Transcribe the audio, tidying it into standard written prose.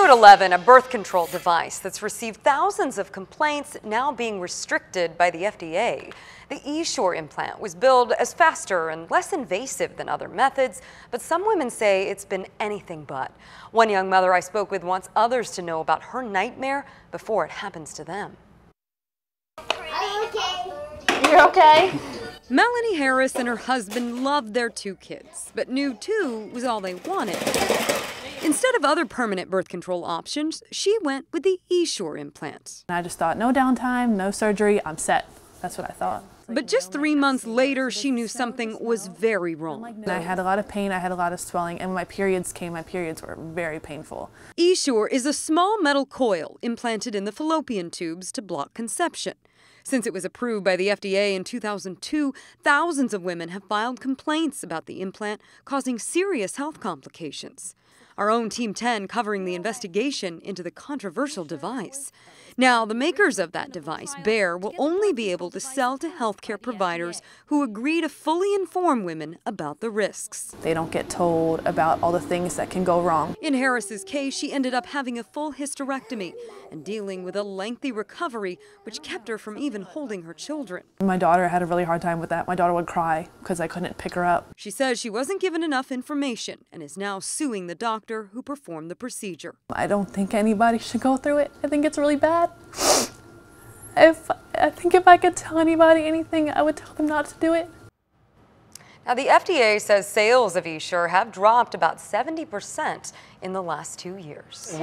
at 11, a birth control device that's received thousands of complaints now being restricted by the FDA. The E-Shore implant was billed as faster and less invasive than other methods, but some women say it's been anything but. One young mother I spoke with wants others to know about her nightmare before it happens to them. You're okay? Melanie Harris and her husband loved their 2 kids, but knew 2 was all they wanted. Instead of other permanent birth control options, she went with the E-Shore implant. I just thought, no downtime, no surgery, I'm set. That's what I thought. But just 3 months later, she knew something was very wrong. I had a lot of pain, I had a lot of swelling, and when my periods came, my periods were very painful. E-Shore is a small metal coil implanted in the fallopian tubes to block conception. Since it was approved by the FDA in 2002, thousands of women have filed complaints about the implant causing serious health complications. Our own Team 10 covering the investigation into the controversial device. Now, the makers of that device, Bayer, will only be able to sell to healthcare providers who agree to fully inform women about the risks. They don't get told about all the things that can go wrong. In Harris's case, she ended up having a full hysterectomy and dealing with a lengthy recovery, which kept her from even holding her children. My daughter had a really hard time with that. My daughter would cry because I couldn't pick her up. She says she wasn't given enough information and is now suing the doctor who performed the procedure. I don't think anybody should go through it. I think it's really bad. I think if I could tell anybody anything, I would tell them not to do it. Now, the FDA says sales of E-Shore have dropped about 70% in the last 2 years.